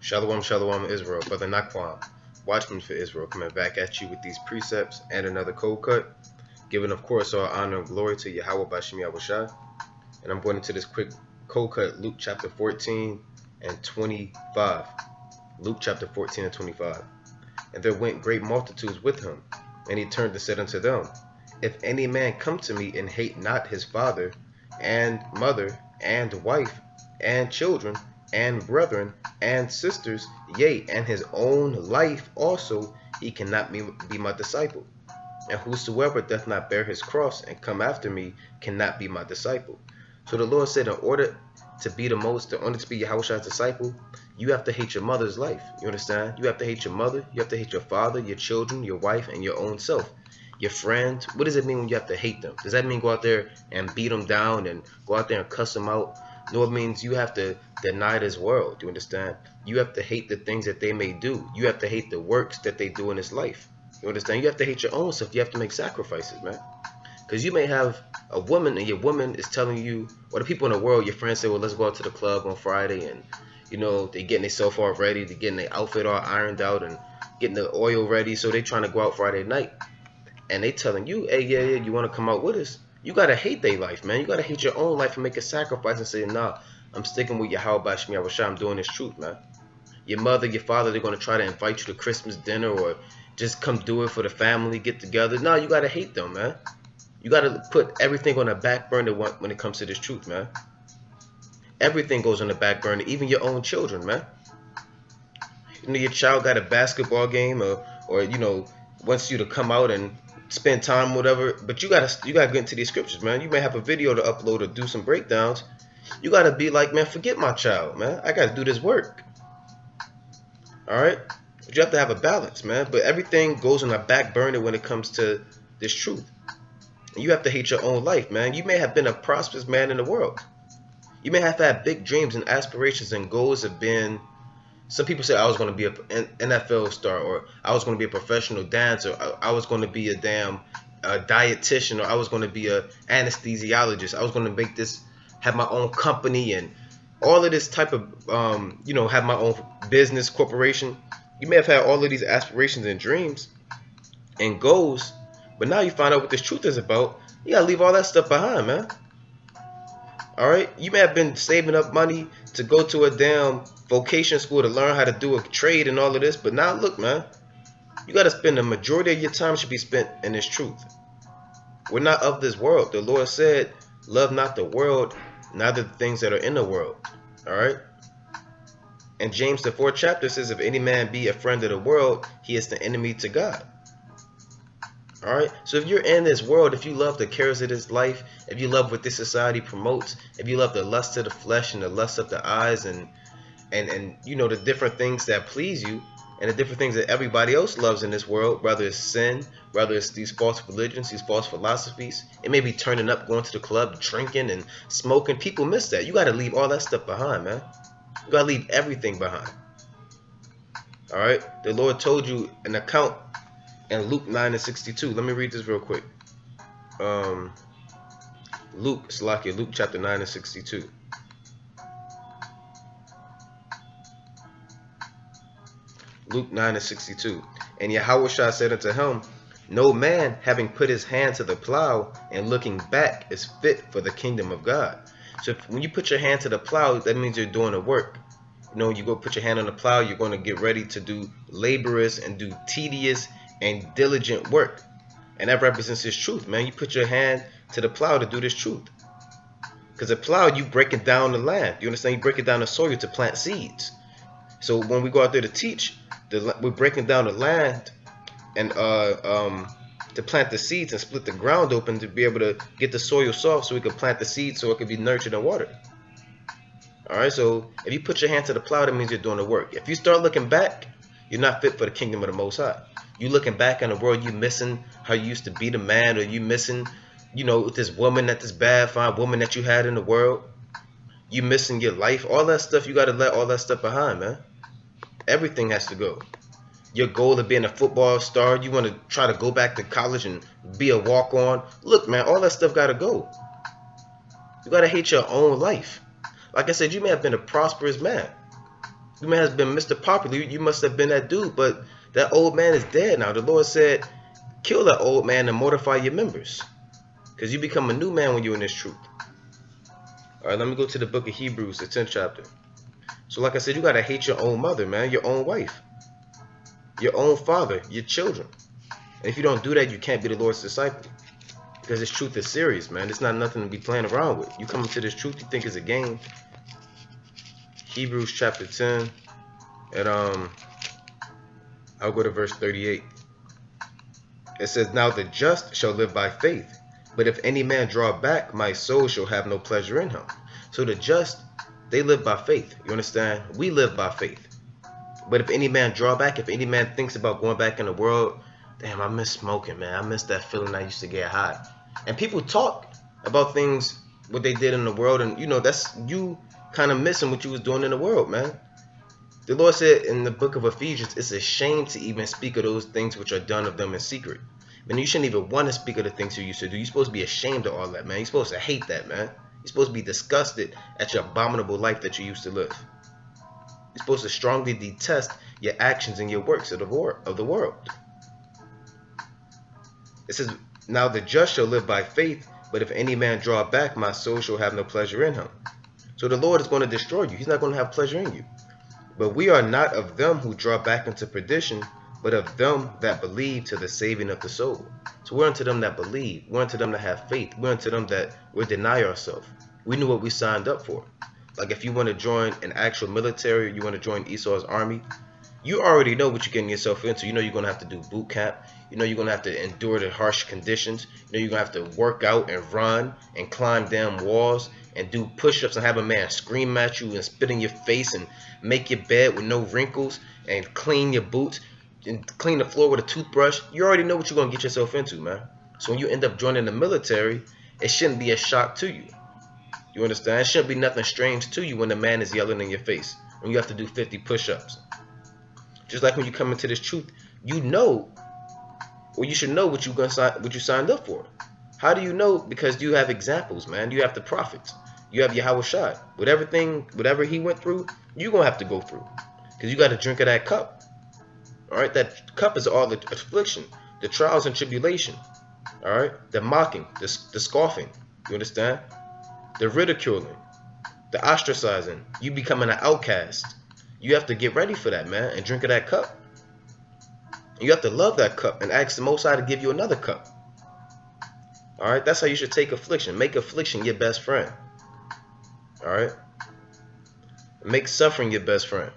Shalom, shalom, Israel. Brother Naquam, watchman for Israel, coming back at you with these precepts and another cold cut, giving, of course, all honor and glory to Yahawah BAHASHAM YAHAWASHI. And I'm going into this quick cold cut, Luke chapter 14 and 25. Luke chapter 14 and 25. And there went great multitudes with him, and he turned and said unto them, If any man come to me and hate not his father, and mother, and wife, and children, and brethren, and sisters, yea, and his own life also, he cannot be my disciple. And whosoever doth not bear his cross and come after me cannot be my disciple. So the Lord said, in order to be in order to be Yahawah's disciple, you have to hate your mother's life. You understand? You have to hate your mother, you have to hate your father, your children, your wife, and your own self. Your friends. What does it mean when you have to hate them? Does that mean go out there and beat them down and go out there and cuss them out? No, it means you have to deny this world. You understand? You have to hate the things that they may do. You have to hate the works that they do in this life. You understand? You have to hate your own self. You have to make sacrifices, man. Because you may have a woman, and your woman is telling you, or the people in the world, your friends say, well, let's go out to the club on Friday, and you know, they getting themselves all ready, they getting their outfit all ironed out and getting the oil ready, so they trying to go out Friday night. And they telling you, hey, yeah, you want to come out with us? You got to hate their life, man. You got to hate your own life and make a sacrifice and say, nah, I'm sticking with Yahawah BAHASHAM YAHAWASHI. I'm doing this truth, man. Your mother, your father, they're going to try to invite you to Christmas dinner or just come do it for the family, get together. No, you got to hate them, man. You got to put everything on the back burner when it comes to this truth, man. Everything goes on the back burner, even your own children, man. You know, your child got a basketball game or you know, wants you to come out and spend time, whatever, but you gotta get into these scriptures, man. You may have a video to upload or do some breakdowns. You gotta be like, man, forget my child, man. I gotta do this work. All right, but you have to have a balance, man. But everything goes on the back burner when it comes to this truth. You have to hate your own life, man. You may have been a prosperous man in the world. You may have had big dreams and aspirations and goals of being. Some people say I was going to be an NFL star, or I was going to be a professional dancer, I was going to be a damn dietitian, or I was going to be a anesthesiologist. I was going to have my own company and all of this type of, you know, have my own business corporation. You may have had all of these aspirations and dreams and goals, but now you find out what this truth is about. You got to leave all that stuff behind, man. All right, you may have been saving up money to go to a damn vocation school to learn how to do a trade and all of this, but now look, man, you got to spend the majority of your time should be spent in this truth. We're not of this world. The Lord said, love not the world, neither the things that are in the world. All right, and James the 4th chapter says, if any man be a friend of the world, he is the enemy to God. All right, so if you're in this world, if you love the cares of this life, if you love what this society promotes, if you love the lust of the flesh and the lust of the eyes and you know, the different things that please you and the different things that everybody else loves in this world, whether it's sin, whether it's these false religions, these false philosophies, it may be turning up, going to the club, drinking and smoking. People miss that. You got to leave all that stuff behind, man. You got to leave everything behind. All right, the Lord told you an account in Luke 9:62. Let me read this real quick. Luke chapter 9:62. Luke 9:62. And Yahawah said unto him, no man having put his hand to the plow and looking back is fit for the kingdom of God. So when you put your hand to the plow, that means you're doing the work. You know, you go put your hand on the plow, you're going to get ready to do laborious and do tedious and diligent work. And that represents this truth, man. You put your hand to the plow to do this truth. Because a plow, you breaking down the land. You understand? You breaking down the soil to plant seeds. So when we go out there to teach, we're breaking down the land and to plant the seeds and split the ground open to be able to get the soil soft so we can plant the seeds so it can be nurtured and watered. All right, so if you put your hand to the plow, that means you're doing the work. If you start looking back, you're not fit for the kingdom of the Most High. You looking back in the world, you missing how you used to be the man, or you missing, you know, this woman, this bad, fine woman that you had in the world. You missing your life, all that stuff. You got to let all that stuff behind, man. Everything has to go. Your goal of being a football star, you want to try to go back to college and be a walk-on. Look, man, all that stuff got to go. You got to hate your own life. Like I said, you may have been a prosperous man. You may have been Mr. Popular. You must have been that dude, but that old man is dead now. The Lord said, kill that old man and mortify your members, because you become a new man when you're in this truth. All right, let me go to the book of Hebrews, the 10th chapter. So like I said, you got to hate your own mother, man, your own wife, your own father, your children. And if you don't do that, you can't be the Lord's disciple, because this truth is serious, man. It's not nothing to be playing around with. You come into this truth, you think it's a game. Hebrews chapter 10, and I'll go to verse 38. It says, now the just shall live by faith, but if any man draw back, my soul shall have no pleasure in him. So the just, they live by faith. You understand? We live by faith. But if any man draw back, if any man thinks about going back in the world, damn, I miss smoking, man. I miss that feeling I used to get high. And people talk about things, what they did in the world, and you know, that's you kind of missing what you was doing in the world, man. The Lord said in the book of Ephesians, it's a shame to even speak of those things which are done of them in secret. Man, you shouldn't even want to speak of the things you used to do. You're supposed to be ashamed of all that, man. You're supposed to hate that, man. You're supposed to be disgusted at your abominable life that you used to live. You're supposed to strongly detest your actions and your works of the world. It says, now the just shall live by faith, but if any man draw back, my soul shall have no pleasure in him. So the Lord is going to destroy you. He's not going to have pleasure in you. But we are not of them who draw back into perdition, but of them that believe to the saving of the soul. So we're unto them that believe. We're unto them that have faith. We're unto them that we deny ourselves. We knew what we signed up for. Like if you want to join an actual military, or you want to join Esau's army, you already know what you're getting yourself into. You know you're going to have to do boot camp. You know you're going to have to endure the harsh conditions. You know you're going to have to work out and run and climb down walls and do push-ups and have a man scream at you and spit in your face and make your bed with no wrinkles and clean your boots and clean the floor with a toothbrush. You already know what you're going to get yourself into, man. So when you end up joining the military, it shouldn't be a shock to you. You understand? It shouldn't be nothing strange to you when the man is yelling in your face, when you have to do 50 push-ups. Just like when you come into this truth, you know, or you should know what you signed up for. How do you know? Because you have examples, man. You have the prophets. You have YAHAWASHI. Whatever he went through, you're going to have to go through. Because you got to drink of that cup. All right? That cup is all the affliction, the trials and tribulation. All right? The mocking, the scoffing. You understand? The ridiculing, the ostracizing. You becoming an outcast. You have to get ready for that, man, and drink of that cup. You have to love that cup and ask the Most High to give you another cup. All right? That's how you should take affliction. Make affliction your best friend. All right? Make suffering your best friend.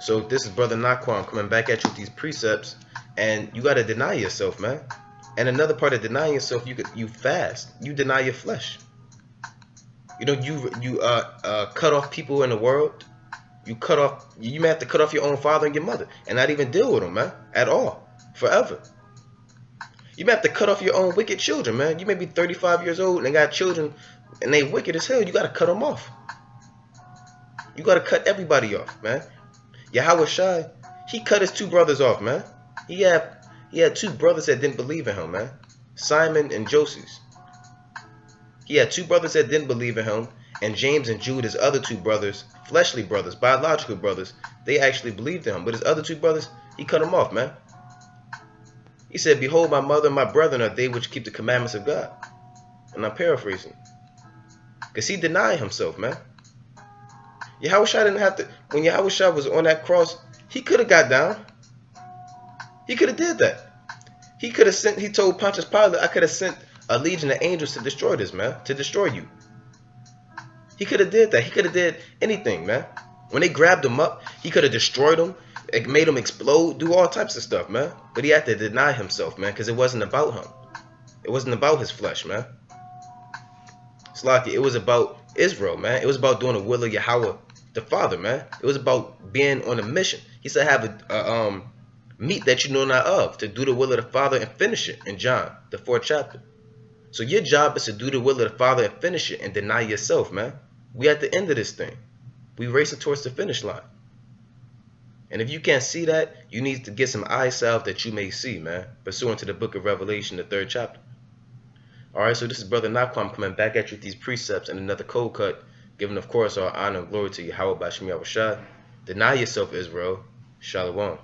So this is Brother Naquan coming back at you with these precepts, and you got to deny yourself, man. And another part of denying yourself, you fast. You deny your flesh. You know, you cut off people in the world. You may have to cut off your own father and your mother and not even deal with them, man, at all, forever. You may have to cut off your own wicked children, man. You may be 35 years old and got children and they wicked as hell. You got to cut them off. You got to cut everybody off, man. YAHAWASHI, he cut his two brothers off, man. He had two brothers that didn't believe in him, man. Simon and Joseph. He had two brothers that didn't believe in him, and James and Jude, his other two brothers, fleshly brothers, biological brothers, they actually believed in him. But his other two brothers, he cut them off, man. He said, behold, my mother and my brethren are they which keep the commandments of God. And I'm paraphrasing. Because he denied himself, man. YAHAWASHI didn't have to, when YAHAWASHI was on that cross, he could have got down. He could have did that. He could have sent, he told Pontius Pilate, I could have sent a legion of angels to destroy this, man, to destroy you. He could have did that. He could have did anything, man. When they grabbed him up, he could have destroyed him, made him explode, do all types of stuff, man. But he had to deny himself, man, because it wasn't about him. It wasn't about his flesh, man. It's like it was about Israel, man. It was about doing the will of Yahweh, the Father, man. It was about being on a mission. He said, have a meat that you know not of, to do the will of the Father and finish it in John, the 4th chapter. So your job is to do the will of the Father and finish it and deny yourself, man. We at the end of this thing. We racing towards the finish line. And if you can't see that, you need to get some eye salve that you may see, man. Pursuant to the book of Revelation, the 3rd chapter. Alright, so this is Brother Naquan coming back at you with these precepts and another cold cut, giving, of course, our honor and glory to Yahawah BAHASHAM YAHAWASHI. Deny yourself, Israel. Shalom.